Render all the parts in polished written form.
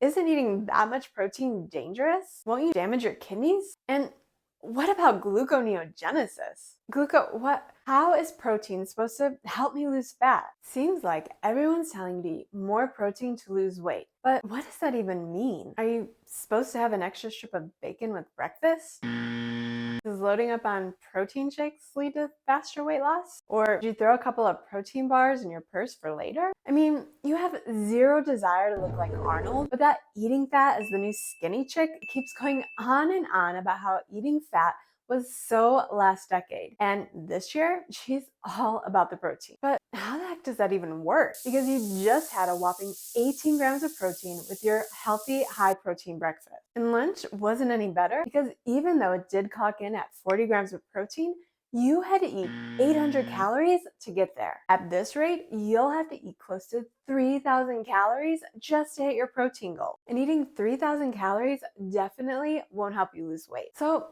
isn't eating that much protein dangerous? Won't you damage your kidneys? And what about gluconeogenesis? How is protein supposed to help me lose fat? Seems like everyone's telling me to eat more protein to lose weight. But what does that even mean? Are you supposed to have an extra strip of bacon with breakfast? Does loading up on protein shakes lead to faster weight loss? Or did you throw a couple of protein bars in your purse for later? I mean, you have zero desire to look like Arnold, but that eating fat is the new skinny chick keeps going on and on about how eating fat was so last decade. And this year, she's all about the protein. But how the heck does that even work? Because you just had a whopping 18 grams of protein with your healthy, high protein breakfast. And lunch wasn't any better because even though it did clock in at 40 grams of protein, you had to eat 800 calories to get there. At this rate, you'll have to eat close to 3,000 calories just to hit your protein goal. And eating 3,000 calories definitely won't help you lose weight. So,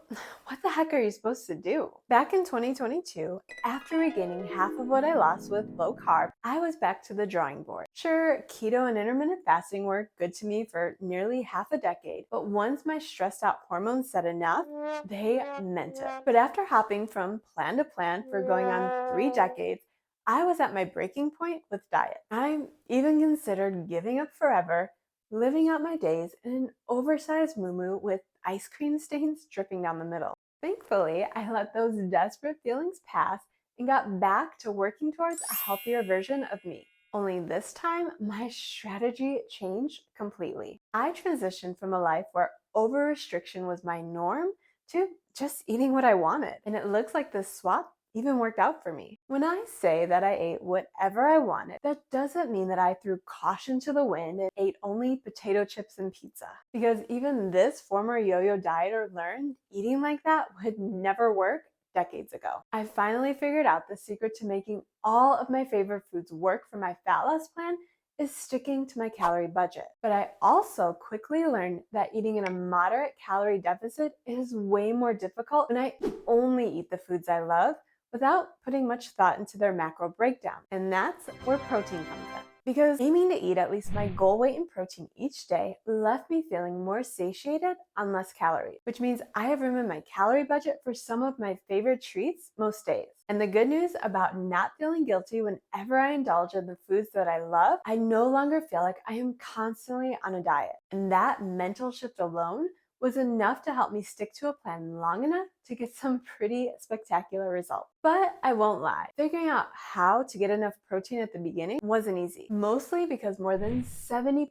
what the heck are you supposed to do? Back in 2022, after regaining half of what I lost with low carb, I was back to the drawing board. Sure, keto and intermittent fasting were good to me for nearly half a decade, but once my stressed out hormones said enough, they meant it. But after hopping from plan to plan for going on 3 decades, I was at my breaking point with diet. I even considered giving up forever, living out my days in an oversized muumuu with ice cream stains dripping down the middle. Thankfully, I let those desperate feelings pass and got back to working towards a healthier version of me. Only this time, my strategy changed completely. I transitioned from a life where over restriction was my norm to just eating what I wanted. And it looks like this swap even worked out for me. When I say that I ate whatever I wanted, that doesn't mean that I threw caution to the wind and ate only potato chips and pizza. Because even this former yo-yo dieter learned eating like that would never work decades ago. I finally figured out the secret to making all of my favorite foods work for my fat loss plan is sticking to my calorie budget. But I also quickly learned that eating in a moderate calorie deficit is way more difficult when I only eat the foods I love without putting much thought into their macro breakdown. And that's where protein comes in. Because aiming to eat at least my goal weight in protein each day left me feeling more satiated on less calories, which means I have room in my calorie budget for some of my favorite treats most days. And the good news about not feeling guilty whenever I indulge in the foods that I love, I no longer feel like I am constantly on a diet. And that mental shift alone was enough to help me stick to a plan long enough to get some pretty spectacular results. But I won't lie, figuring out how to get enough protein at the beginning wasn't easy, mostly because more than 70%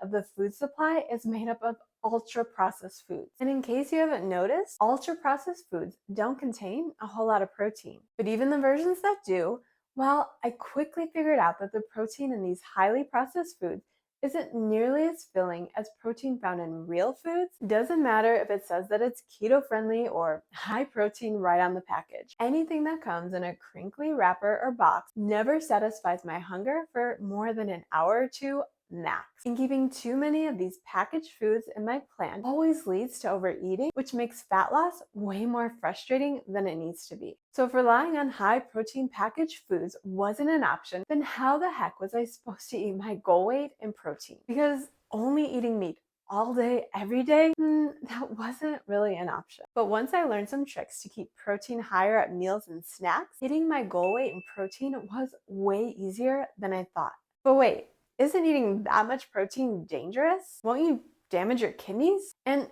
of the food supply is made up of ultra-processed foods. And in case you haven't noticed, ultra-processed foods don't contain a whole lot of protein. But even the versions that do, well, I quickly figured out that the protein in these highly processed foods isn't nearly as filling as protein found in real foods. Doesn't matter if it says that it's keto friendly or high protein right on the package. Anything that comes in a crinkly wrapper or box never satisfies my hunger for more than an hour or two max. And keeping too many of these packaged foods in my plan always leads to overeating, which makes fat loss way more frustrating than it needs to be. So if relying on high protein packaged foods wasn't an option, then how the heck was I supposed to eat my goal weight in protein? Because only eating meat all day, every day, that wasn't really an option. But once I learned some tricks to keep protein higher at meals and snacks, hitting my goal weight in protein was way easier than I thought. But wait, isn't eating that much protein dangerous? Won't you damage your kidneys? And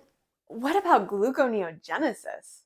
what about gluconeogenesis?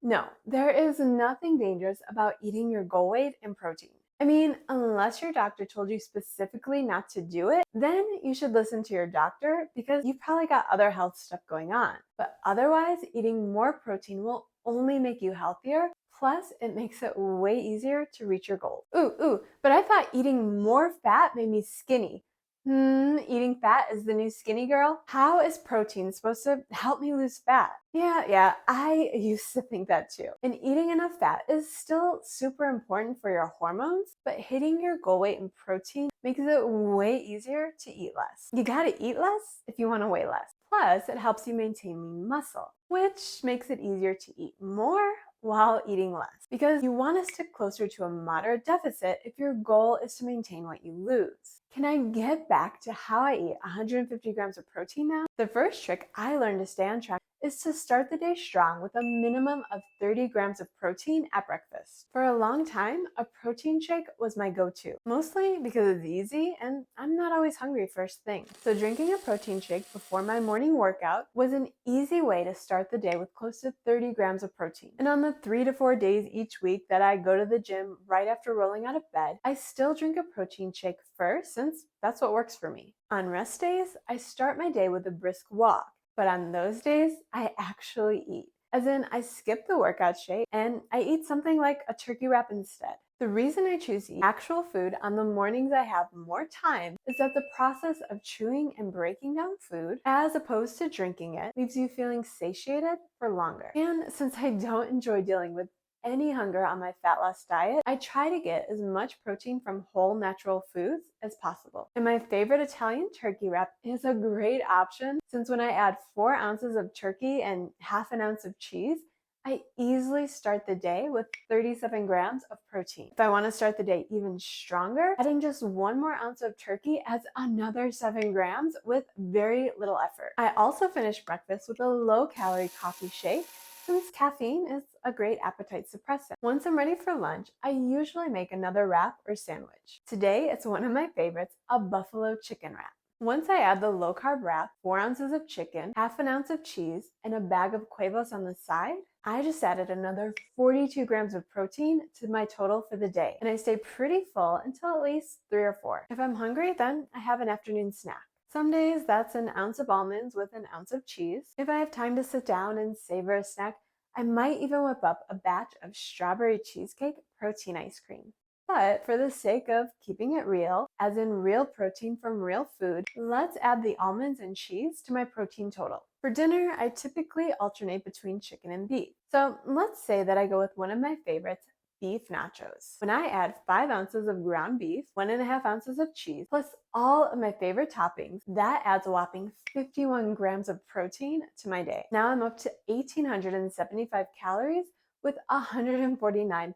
No, there is nothing dangerous about eating your goal weight in protein. I mean, unless your doctor told you specifically not to do it, then you should listen to your doctor because you've probably got other health stuff going on. But otherwise, eating more protein will only make you healthier. Plus, it makes it way easier to reach your goals. But I thought eating more fat made me skinny. Eating fat is the new skinny girl? How is protein supposed to help me lose fat? Yeah, I used to think that too. And eating enough fat is still super important for your hormones, but hitting your goal weight in protein makes it way easier to eat less. You gotta eat less if you wanna weigh less. Plus, it helps you maintain lean muscle, which makes it easier to eat more while eating less. Because you want to stick closer to a moderate deficit if your goal is to maintain what you lose. Can I get back to how I eat 150 grams of protein now? The first trick I learned to stay on track is to start the day strong with a minimum of 30 grams of protein at breakfast. For a long time, a protein shake was my go-to, mostly because it's easy and I'm not always hungry first thing. So drinking a protein shake before my morning workout was an easy way to start the day with close to 30 grams of protein. And on the 3 to 4 days each week that I go to the gym right after rolling out of bed, I still drink a protein shake first since that's what works for me. On rest days, I start my day with a brisk walk. But on those days, I actually eat. As in, I skip the workout shake and I eat something like a turkey wrap instead. The reason I choose to eat actual food on the mornings I have more time is that the process of chewing and breaking down food, as opposed to drinking it, leaves you feeling satiated for longer. And since I don't enjoy dealing with any hunger on my fat loss diet, I try to get as much protein from whole natural foods as possible. And my favorite Italian turkey wrap is a great option since when I add 4 ounces of turkey and half an ounce of cheese, I easily start the day with 37 grams of protein. If I want to start the day even stronger, adding just 1 more ounce of turkey adds another 7 grams with very little effort. I also finish breakfast with a low-calorie coffee shake since caffeine is a great appetite suppressant. Once I'm ready for lunch, I usually make another wrap or sandwich. Today, it's one of my favorites, a buffalo chicken wrap. Once I add the low-carb wrap, 4 ounces of chicken, half an ounce of cheese, and a bag of huevos on the side, I just added another 42 grams of protein to my total for the day, and I stay pretty full until at least 3 or 4. If I'm hungry, then I have an afternoon snack. Some days that's an ounce of almonds with an ounce of cheese. If I have time to sit down and savor a snack, I might even whip up a batch of strawberry cheesecake protein ice cream. But for the sake of keeping it real, as in real protein from real food, let's add the almonds and cheese to my protein total. For dinner, I typically alternate between chicken and beef. So let's say that I go with one of my favorites, beef nachos. When I add 5 ounces of ground beef, 1.5 ounces of cheese, plus all of my favorite toppings, that adds a whopping 51 grams of protein to my day. Now I'm up to 1,875 calories with 149.6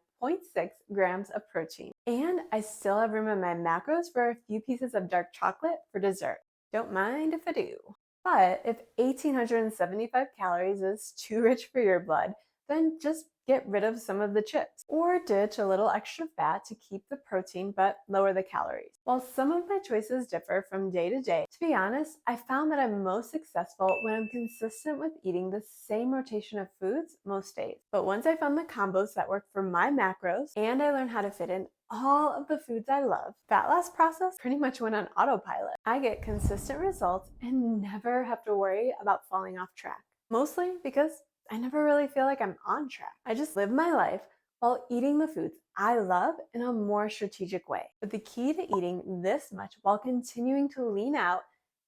grams of protein. And I still have room in my macros for a few pieces of dark chocolate for dessert. Don't mind if I do. But if 1,875 calories is too rich for your blood, then just get rid of some of the chips or ditch a little extra fat to keep the protein but lower the calories. While some of my choices differ from day to day, to be honest, I found that I'm most successful when I'm consistent with eating the same rotation of foods most days. But once I found the combos that work for my macros and I learned how to fit in all of the foods I love, fat loss process pretty much went on autopilot. I get consistent results and never have to worry about falling off track. Mostly because I never really feel like I'm on track. I just live my life while eating the foods I love in a more strategic way. But the key to eating this much while continuing to lean out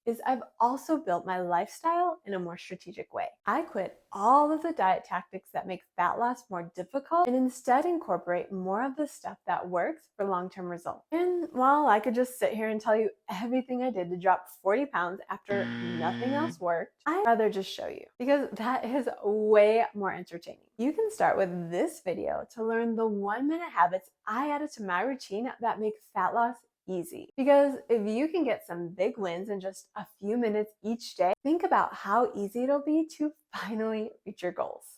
is I've also built my lifestyle in a more strategic way. I quit all of the diet tactics that make fat loss more difficult and instead incorporate more of the stuff that works for long-term results. And while I could just sit here and tell you everything I did to drop 40 pounds after nothing else worked, I'd rather just show you because that is way more entertaining. You can start with this video to learn the 1-minute habits I added to my routine that make fat loss easy. Because if you can get some big wins in just a few minutes each day, think about how easy it'll be to finally reach your goals.